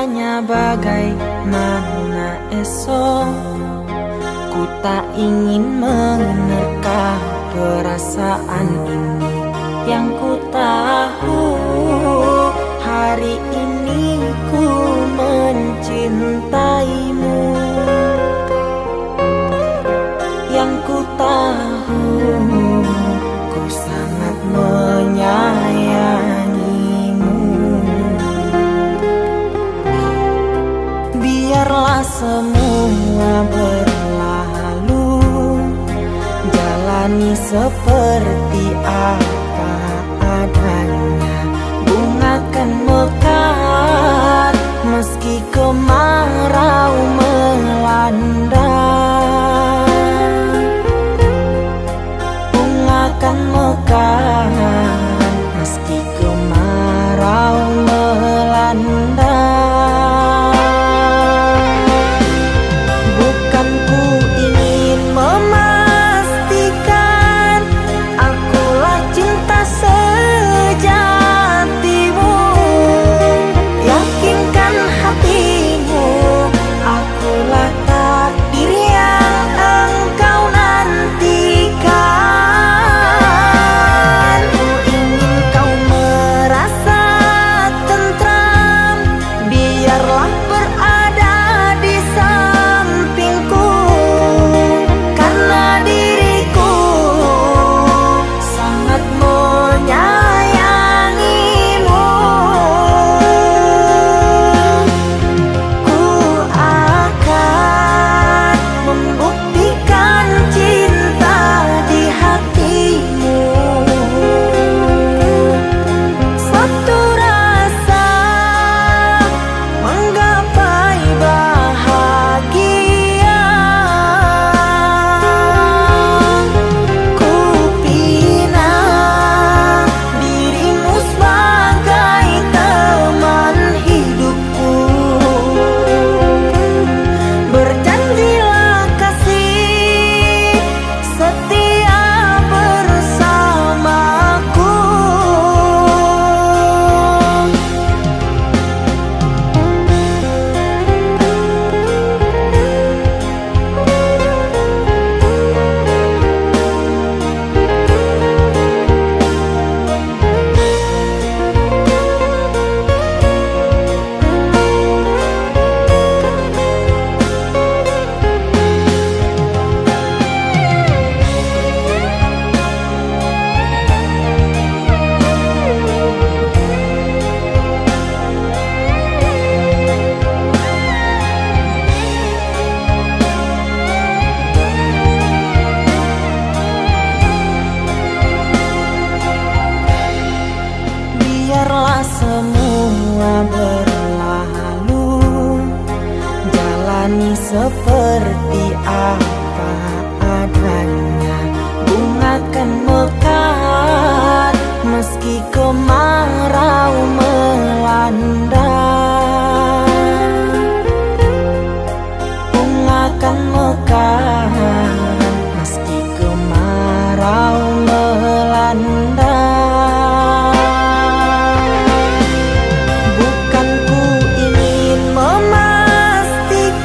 bertanya bagaimana esok. Ku tak ingin menerka perasaan ini. Yang ku tahu hari ini ku mencintaimu. Yang ku tahu ku sangat menyayangimu. Biarlah semua berlalu, jalani seperti apa adanya. Bunga kan mekar meski kemarau melanda. Bunga kan mekar meski kemarau melanda. Bukan ku ingin memastikan akulah cinta sejatimu. Yakinkan hatimu, akulah takdir yang engkau nantikan. Ku ingin kau merasa tentram, biarlah berada di sampingku. Karena diriku sangat menyayangimu. Ku akan membuktikan cinta di hatimu. Satu rasa menggapai bahagia. Ku pinang dirimu sebagai teman hidupku. Berjanjilah kasih setia bersamaku. Biarlah semua berlalu, jalani seperti apa adanya. Bunga kan mekar meski kemarau melanda. Bunga kan mekar meski kemarau melanda. Bukan ku ingin memastikan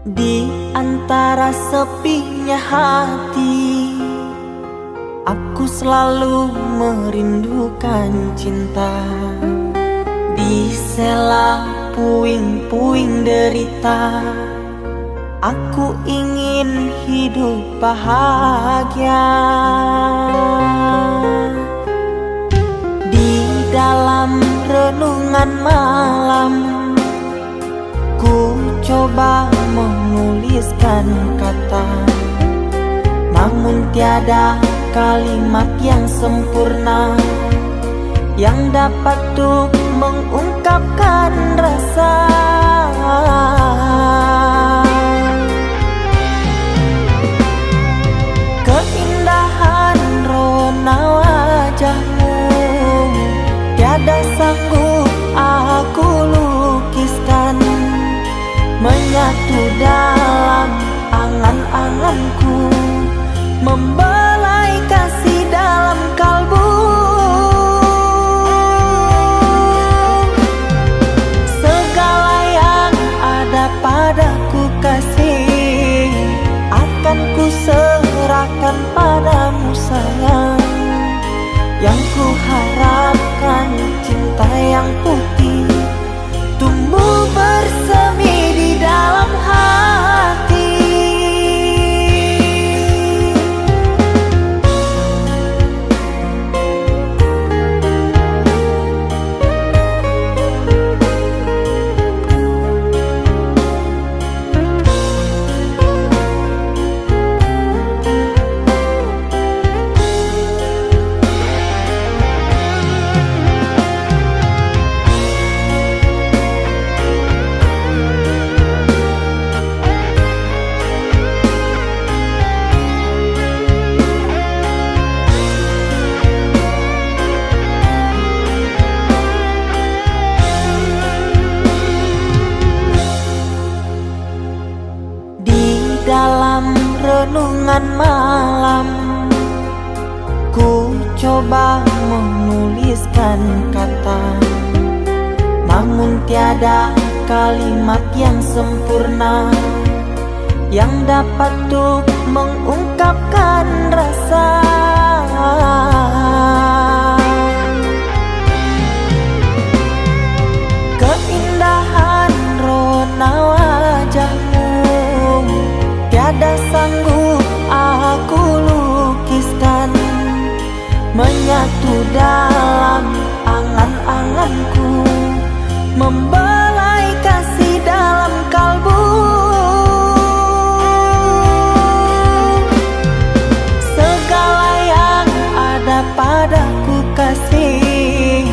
Di antara sepinya hati, aku selalu merindukan cinta. Di sela puing-puing derita, aku ingin hidup bahagia. Di dalam renungan malam, ku coba menuliskan kata, namun tiada kalimat yang sempurna yang dapat untuk mengungkapkan rasa. Keindahan rona wajahmu tiada sanggup aku lukiskan, menyatu dalam angan-anganku, membelai kasih dalam kalbu. Segala yang ada padaku kasih, akan ku serahkan padamu sayang. Yang ku harapkan cinta yang putih tumbuh bersemi di dalam hati. Dalam renungan malam, ku coba menuliskan kata, namun tiada kalimat yang sempurna yang dapat untuk mengungkapkan rasa. Keindahan rona wajahmu tiada sanggup aku lukiskan, menyatu dalam angan-anganku, membelai kasih dalam kalbu. Segala yang ada padaku kasih,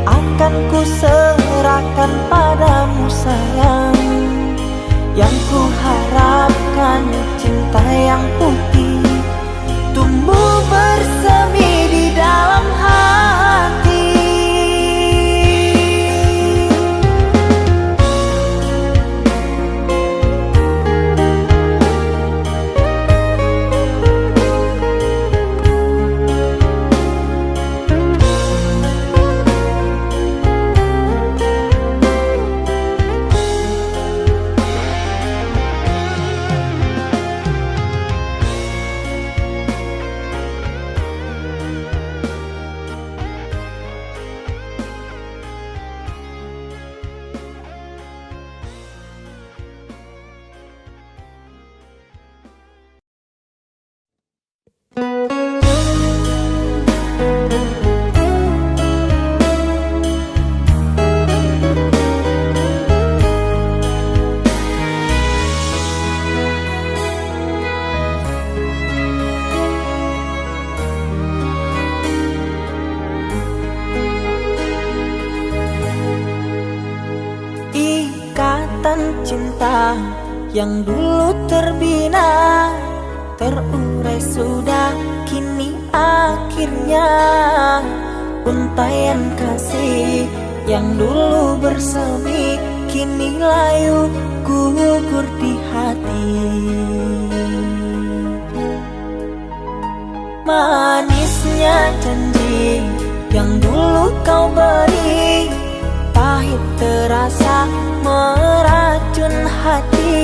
akan ku serahkan padamu sayang. Yang ku harapkan cinta yang putih tumbuh bersemi di dalam hati. Cinta yang dulu terbina, terurai sudah kini akhirnya. Untaian kasih yang dulu bersemi, kini layu gugur di hati. Manisnya janji yang dulu kau beri, pahit terasa meracun hati.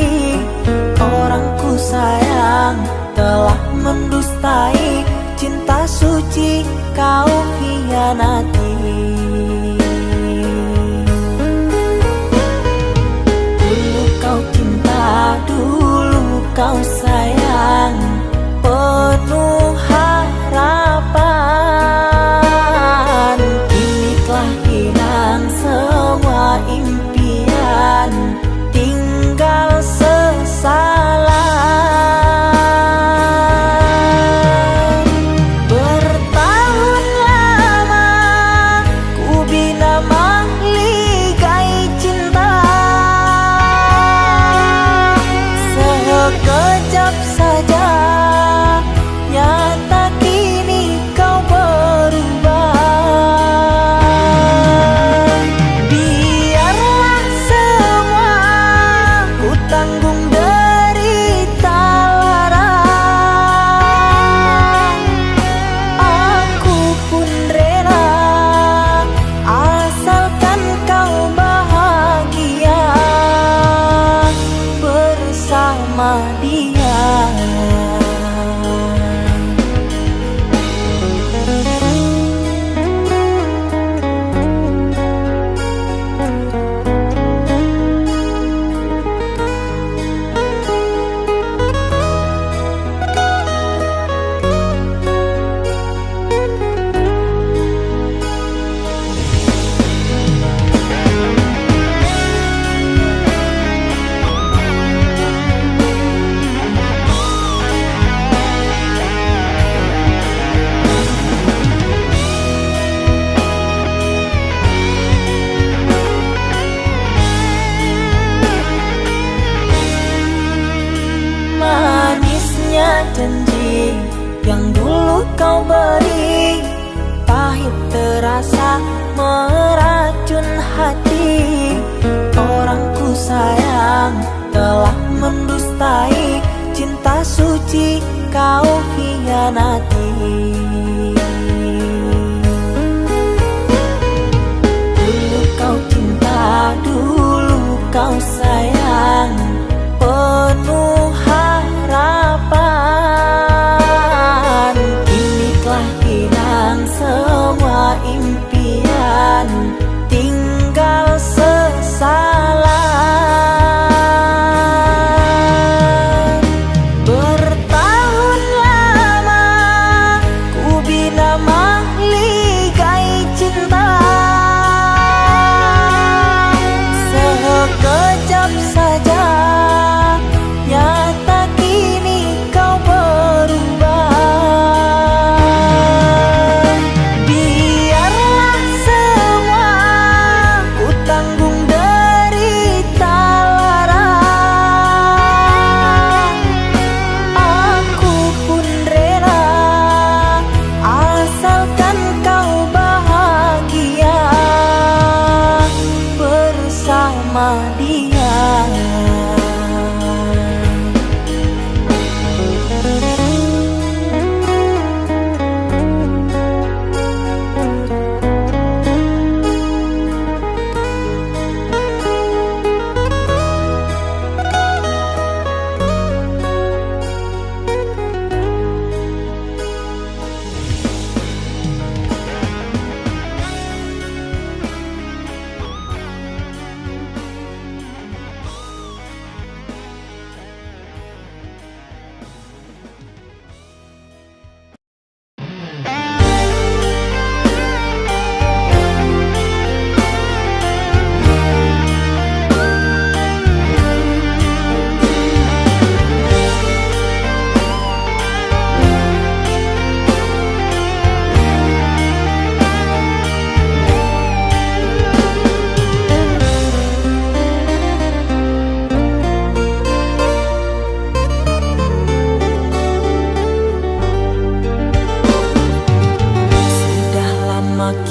mendustai cinta suci kau hianati. Dulu kau cinta, dulu kau sayang, penuh harapan. Kini telah hilang semua impian, tinggal sesalan. Bertahun lama ku bina mahligai cinta, sekejap saja nyata kini kau berubah. Biarlah semua ku tanggung derita lara, aku pun rela asalkan kau bahagia bersama dia. Manisnya janji yang dulu kau beri, pahit terasa meracun hati. Orang ku sayang telah mendustai cinta suci kau hianati. Dulu kau cinta, dulu kau sayang, penuh harapan. Kini telah hilang semua impian, tinggal sesalan. Bertahun lama ku bina mahligai cinta, sekejap saja nyata kini kau berubah. Biarlah semua ku tanggung derita lara, aku pun rela asalkan kau bahagia bersama dia.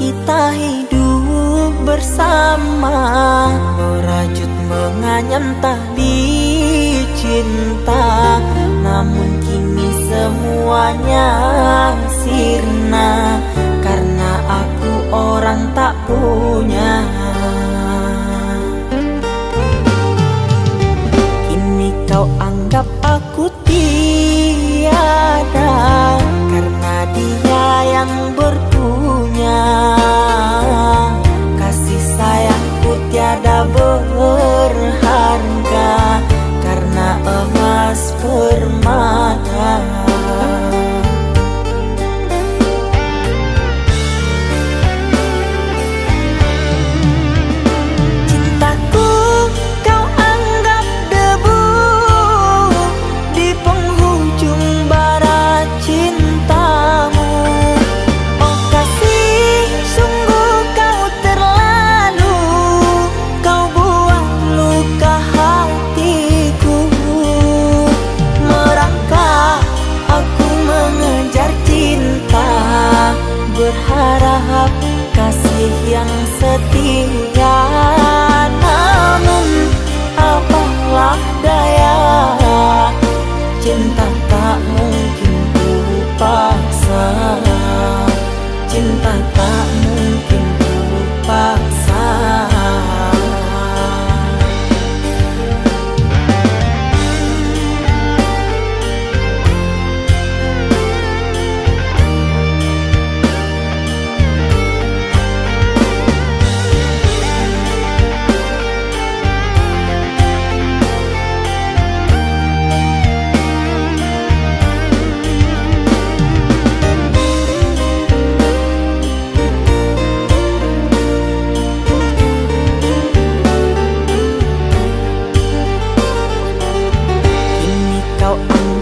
Kita hidup bersama, merajut menganyam tali cinta. Namun kini semuanya sirna, karena aku orang tak punya. Kini kau anggap aku tiada,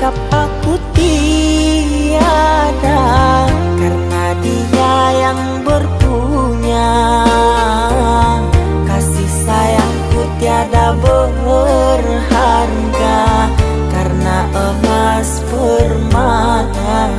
anggap aku tiada, karena dia yang berpunya. Kasih sayangku tiada berharga, karena emas permata.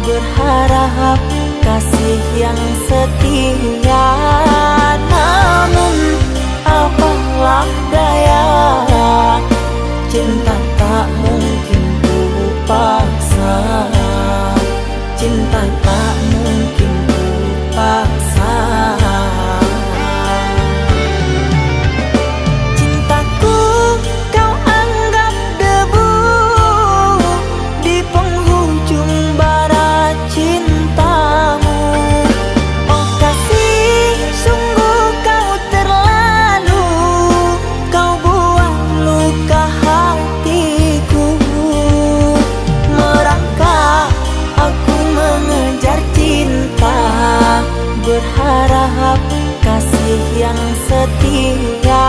Berharap kasih yang setia, namun apalah daya, cinta tak mungkin ku paksa, cinta tak mungkin ku paksa. Cintaku kau anggap debu di penghujung bara cintamu. Oh kasih, sungguh kau terlalu, kau buat luka hatiku. Merangkak aku mengejar cinta, berharap kasih yang setia,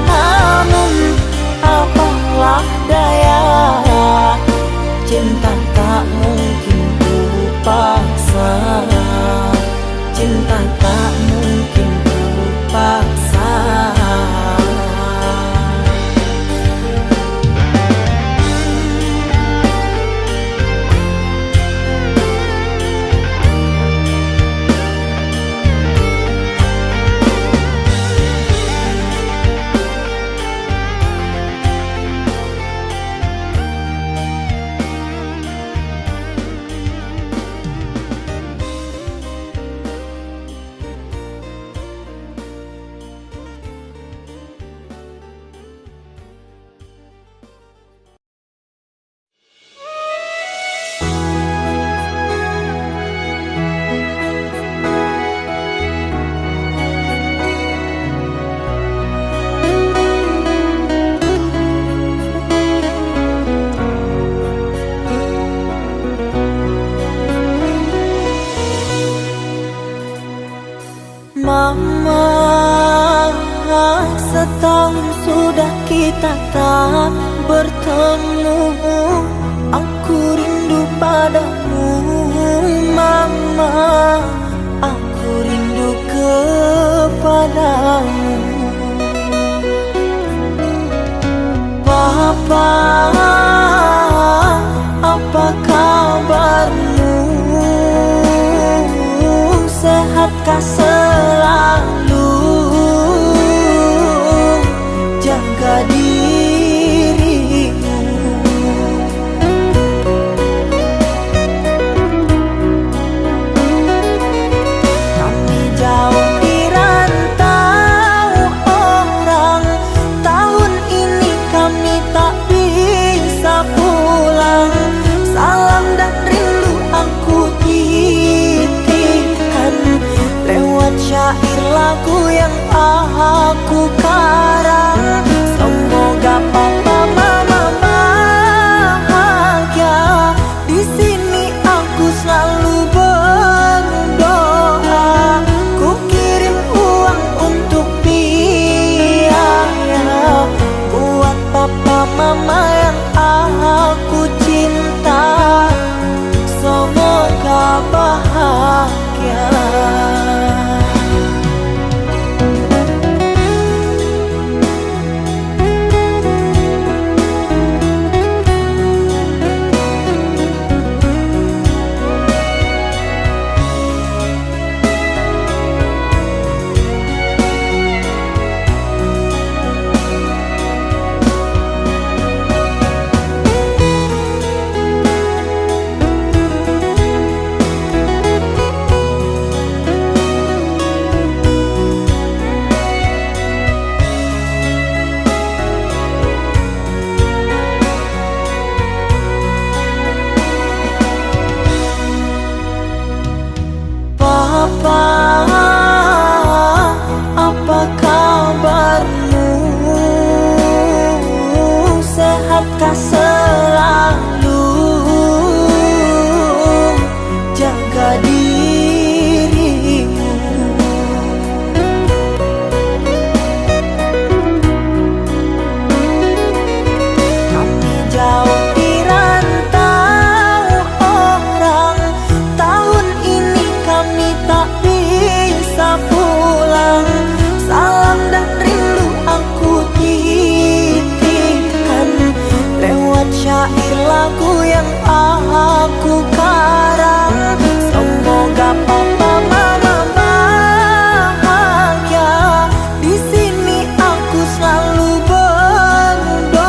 namun apalah daya, cinta tak mungkin ku paksa, cinta tak mungkin ku paksa. Mama, setahun sudah kita tak bertemu. Aku rindu padamu, Mama. Aku rindu kepadamu. Papa, apa kabarmu? Sehatkah selalu? Jaga dirimu. Kami jauh di rantau, kabarmu? Sehatkah selalu? Jaga dirimu. Kami jauh di rantau orang, tahun ini kami tak bisa pulang. Salam dan rindu aku titipkan lewat syair lagu yang aku karang. Semoga papa mama bahagia. Di sini aku selalu berdoa.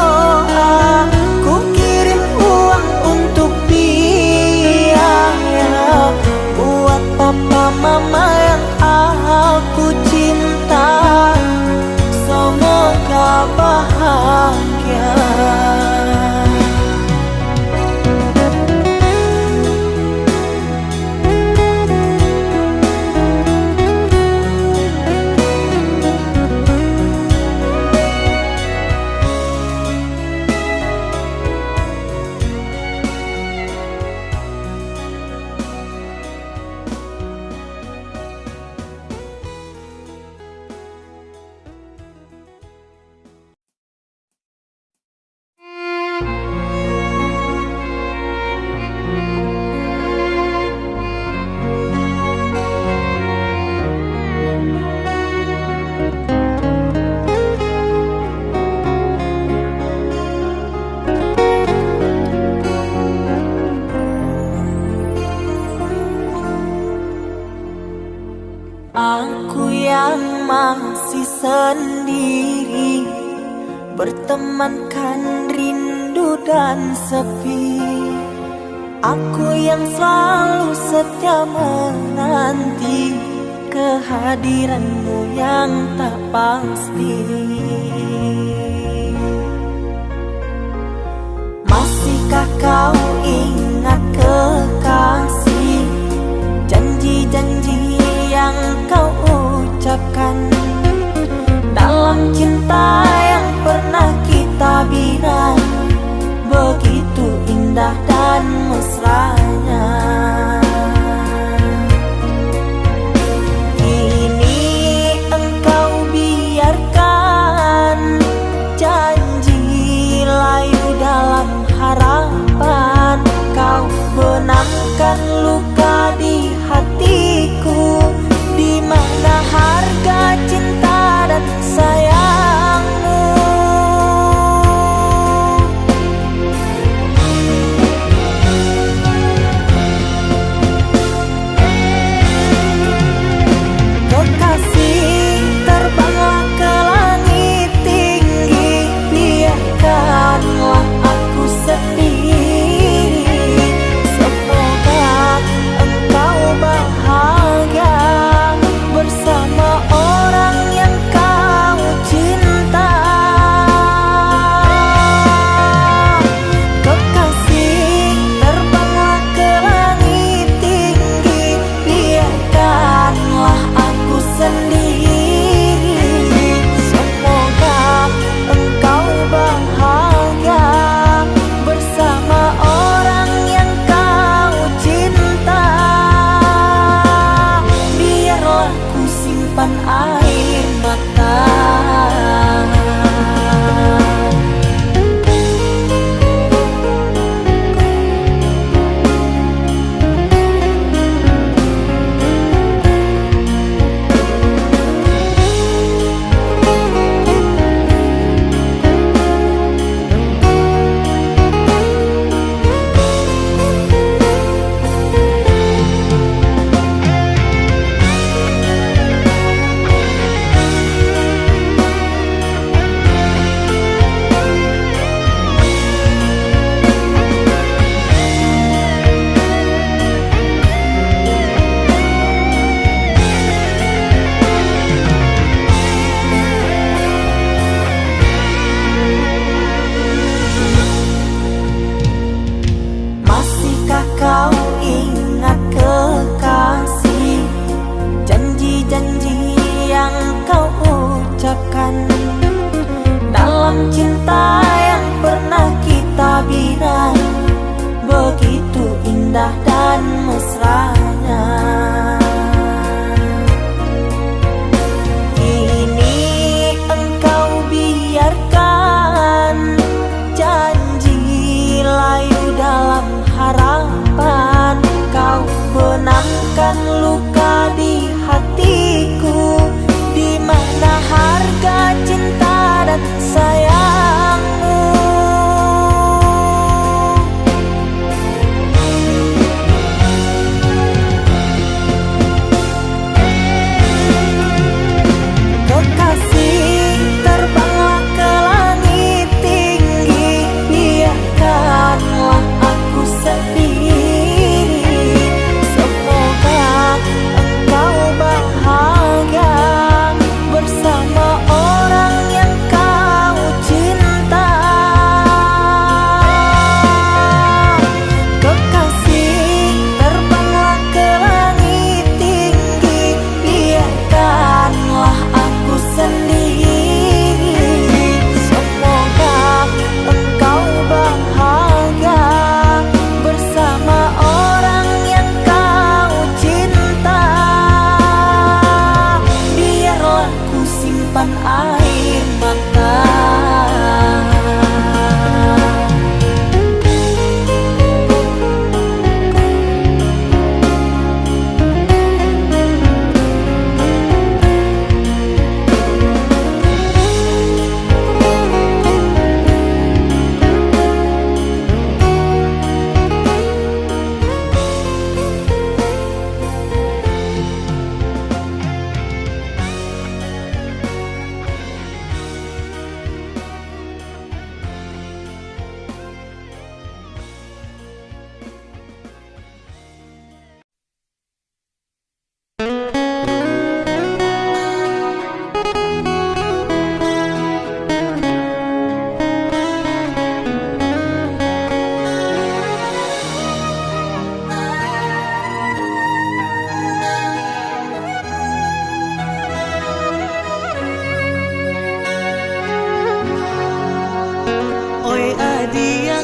Ku kirim uang untuk biaya buat papa mama yang aku cinta. Semoga bahagia. Aku yang masih sendiri, bertemankan rindu dan sepi. Aku yang selalu setia menanti kehadiranmu yang tak pasti. Masihkah kau ingat kekasih, janji-janji yang kau ucapkan dalam cinta yang pernah kita bina, begitu indah dan mesranya. Kini engkau biarkan janji layu dalam harapan. Kau benamkan luka di hatiku, di mana harga cinta dan sayang.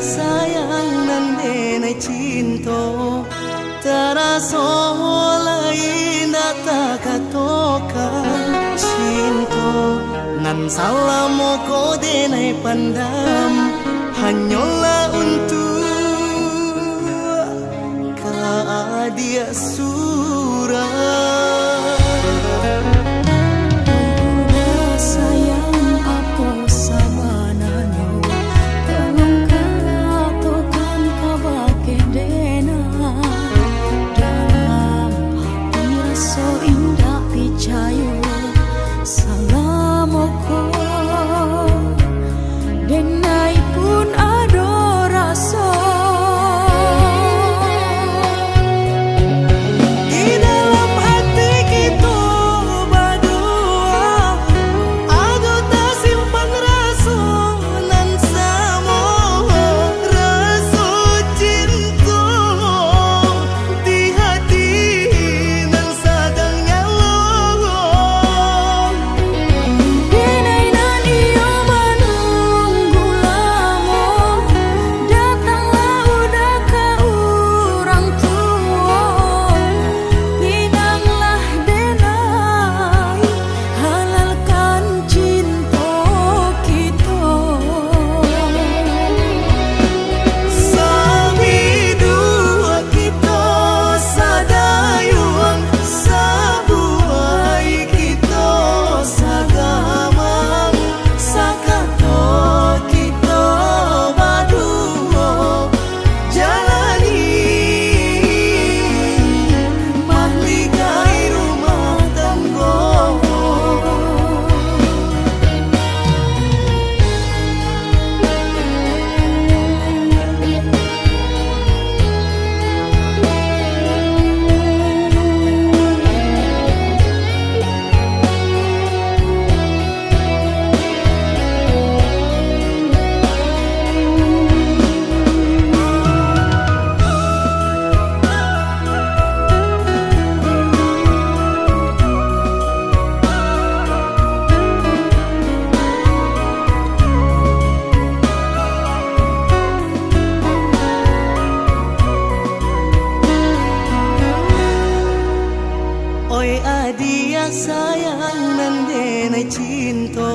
sayang nan denai cinta taraso lain data katokan cinta nan salamo ko denai pandam hanyola untuk dia surah. Dia sayang nan denai cinta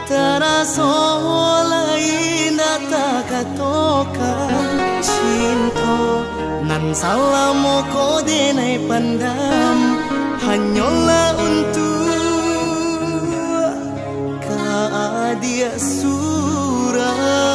taraso lain data katokan cinta nan salamo ko denai pandam hanyola untuk dia surah.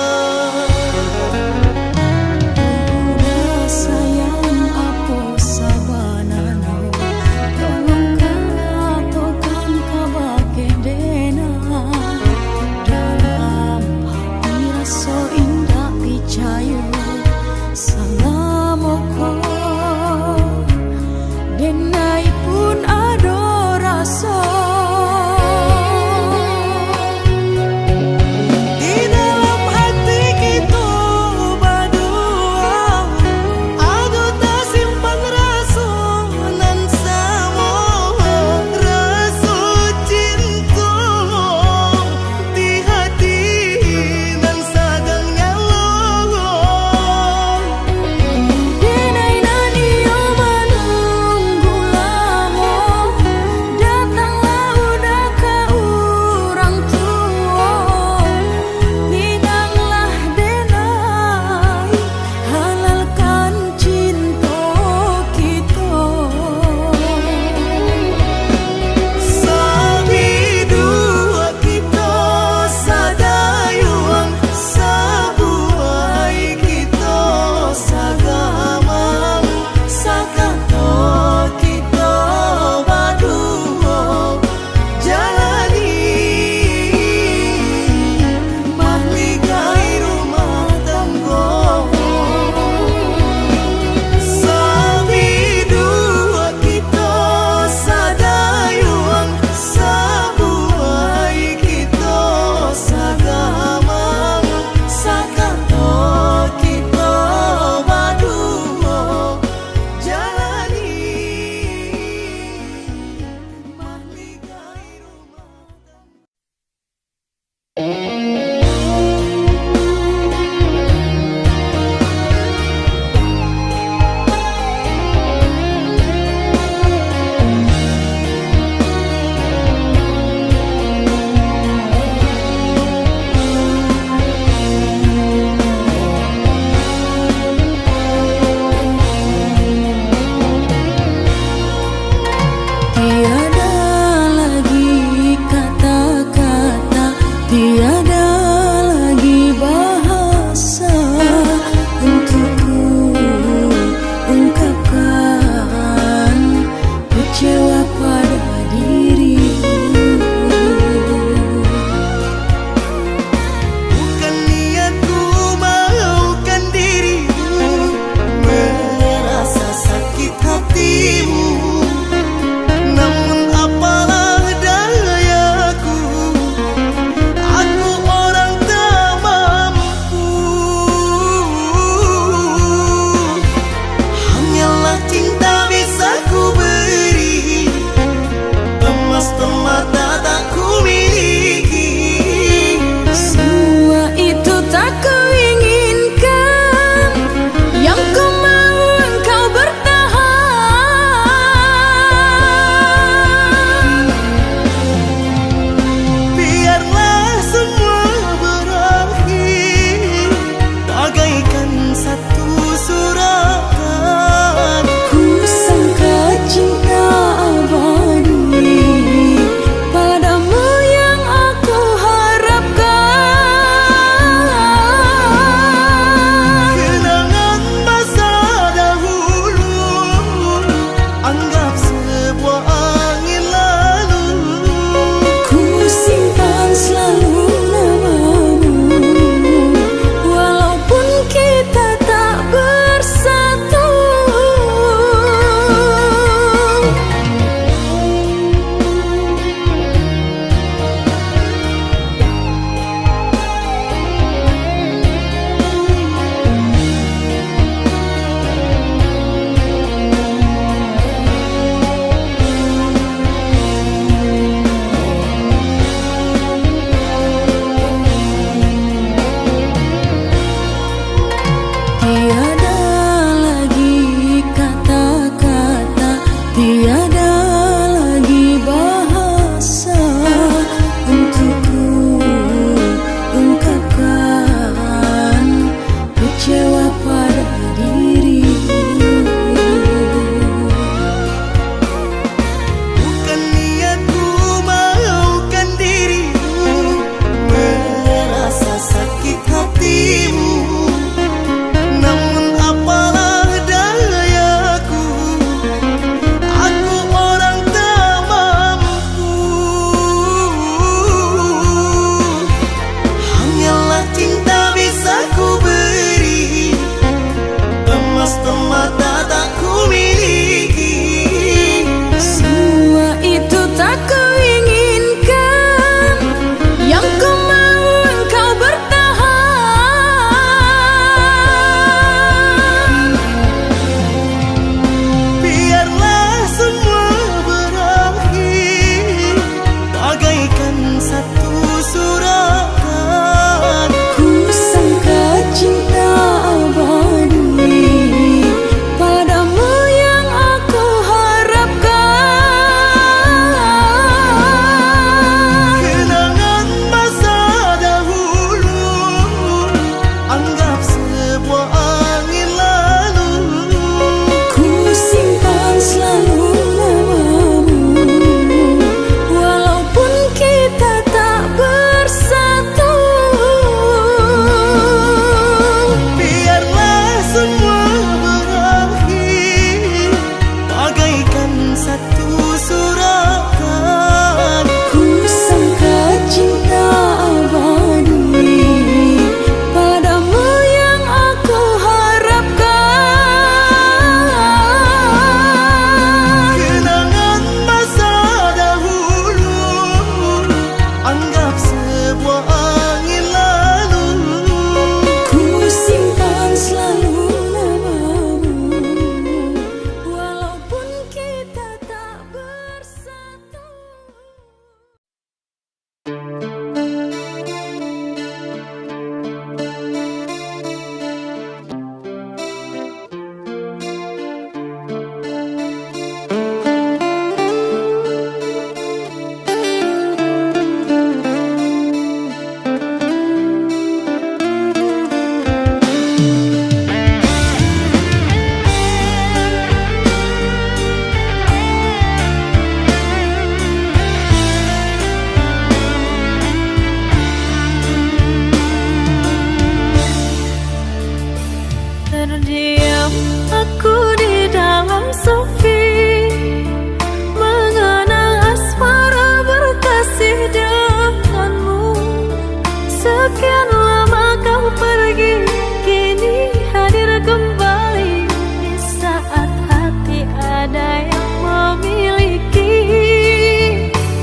Sekian lama kau pergi, kini hadir kembali di saat hati ada yang memiliki.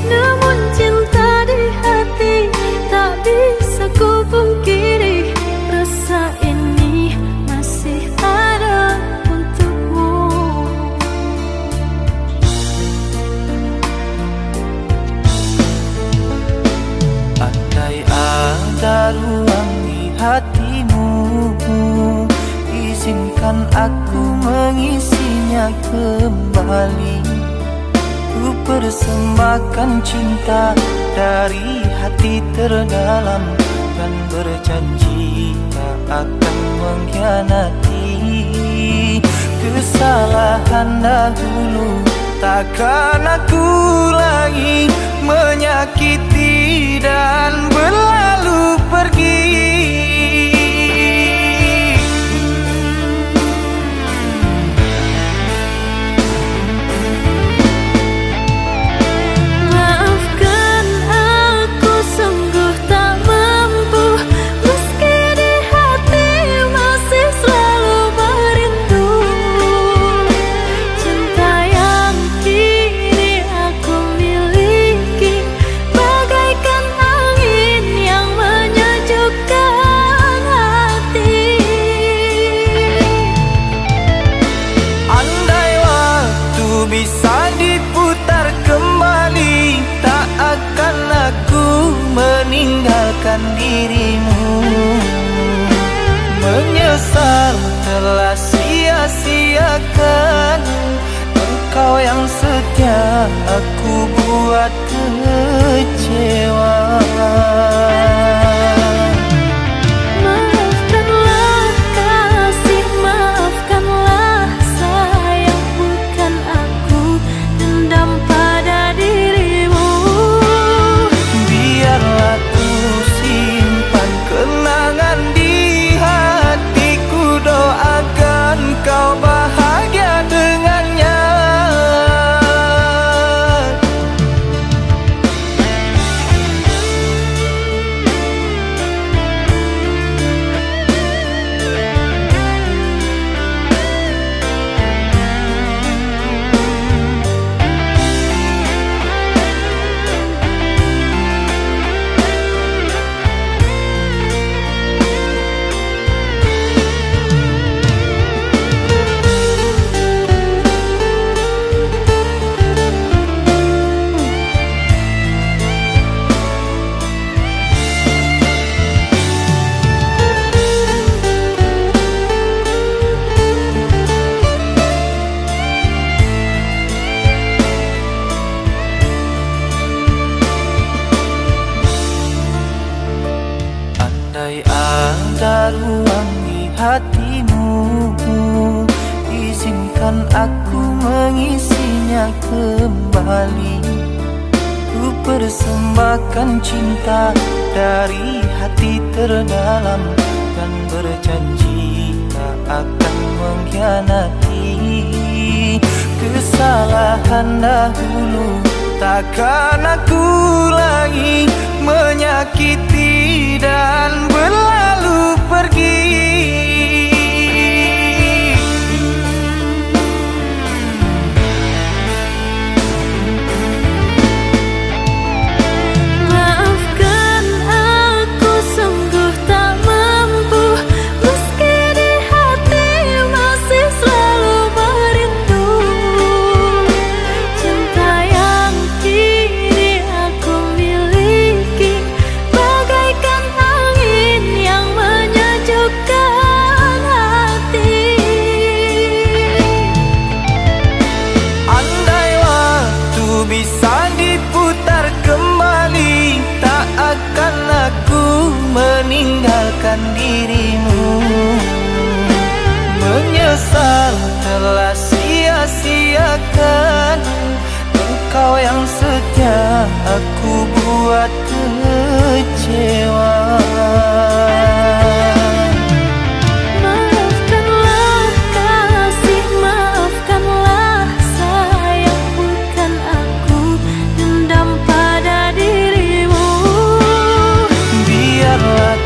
Namun cinta di hati tak bisa ku pungkiri, rasa ini masih ada untukmu. Andai ada ruang di hatimu, izinkan aku mengisinya kembali. Ku persembahkan cinta dari hati terdalam, dan berjanji tak akan mengkhianati. Kesalahan dahulu takkan aku ulangi, menyakiti dan berlalu pergi. Maafkan aku sungguh tak mampu, meski di hati masih selalu merindu. Cinta yang kini aku miliki bagaikan angin yang menyejukkan hati. Andai waktu bisa diputar kembali, tak akan aku meninggalkan dirimu. Menyesal telah sia-siakan engkau yang setia, aku buat kecewa. Maafkanlah kasih, maafkanlah sayang, bukan aku dendam pada dirimu. Biarlah ku simpan kenangan di hatiku, doakan kau bahagia dengannya. Andai ada ruang di hatimu, izinkan aku mengisinya kembali. Ku persembahkan cinta dari hati terdalam, dan berjanji tak akan mengkhianati. Kesalahan dahulu takkan aku ulangi, menyakiti dan berlalu pergi. Maafkan aku sungguh tak mampu, meski di hati masih selalu merindu. Cinta yang kini aku miliki bagaikan angin yang menyejukkan hati. Andai waktu bisa diputar kembali, tak akan aku meninggalkan dirimu. Menyesal telah sia-siakan engkau yang setia, aku buat kecewa. Maafkanlah kasih, maafkanlah sayang, bukan aku dendam pada dirimu. Biarlah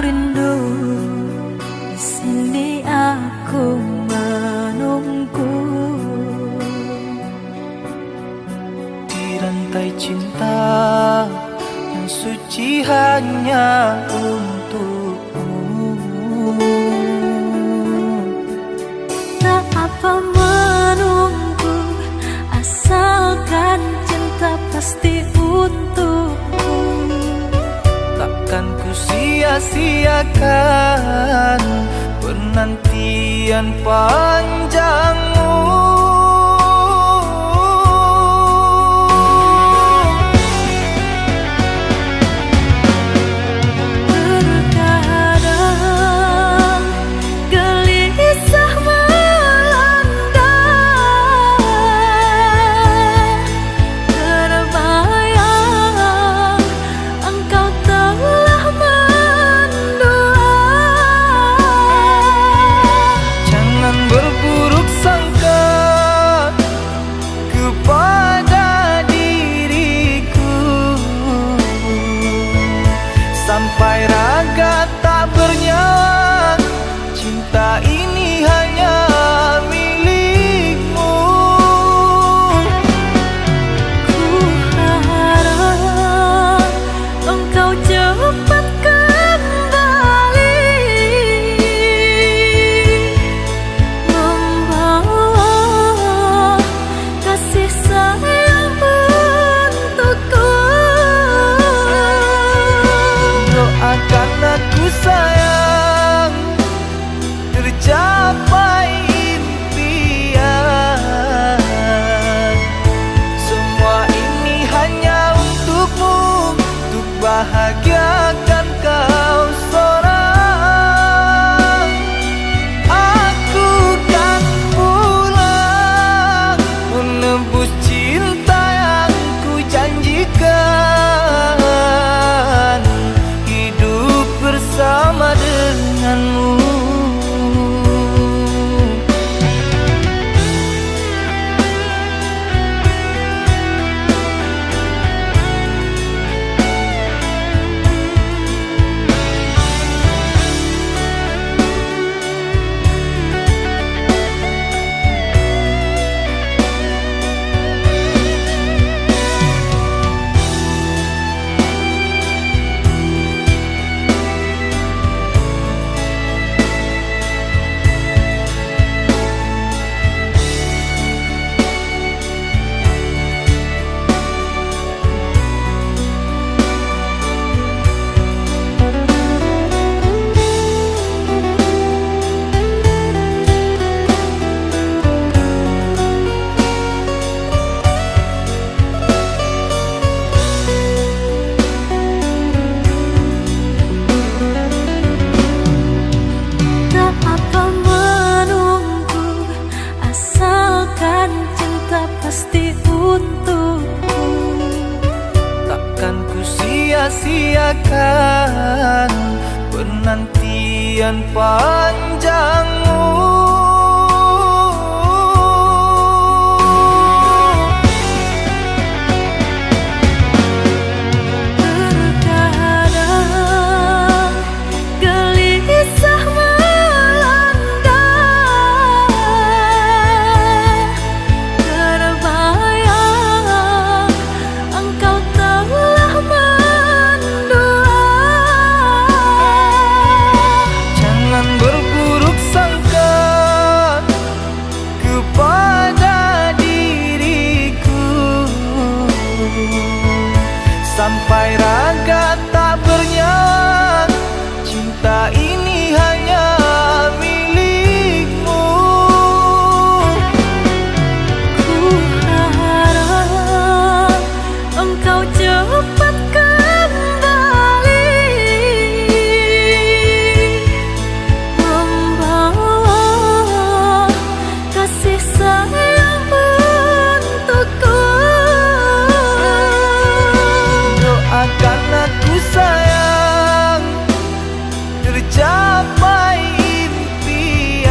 rindu, di sini aku menunggu. Di rantai cinta yang suci hanya untukmu. Tak apa menunggu, asalkan cinta pasti untukku. Takkan ku sia-siakan penantian panjangmu. Terkadang gelisah melanda, terbayang engkau telah mendua. Jangan berburuk sangka kepada diriku, sampai raga tak bernyawa. Cinta ini hanya milikmu. Ku harap engkau cepat kembali, membawa kasih sayang untukku. Doakan aku sayang, tercapai impian. Semua ini hanya untukmu, untuk bahagiakan kau seorang. Aku kan pulang menebus cinta yang ku janjikan, hidup bersama denganmu. Tak apa menunggu, asalkan cinta pasti untukku. Takkan ku sia-siakan penantian panjangmu. Terkadang gelisah melanda, terbayang engkau telah mendua. Jangan berburuk sangka kepada diriku, sampai raga tak bernyawa. Cinta ini hanya milikmu. Ku harap engkau cepat kembali, membawa kasih sayang untukku. Doakan aku sayang, tercapai impian.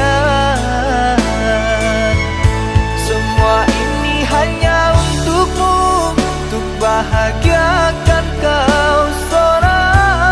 Semua ini hanya untukmu, untuk bahagiakan kau seorang.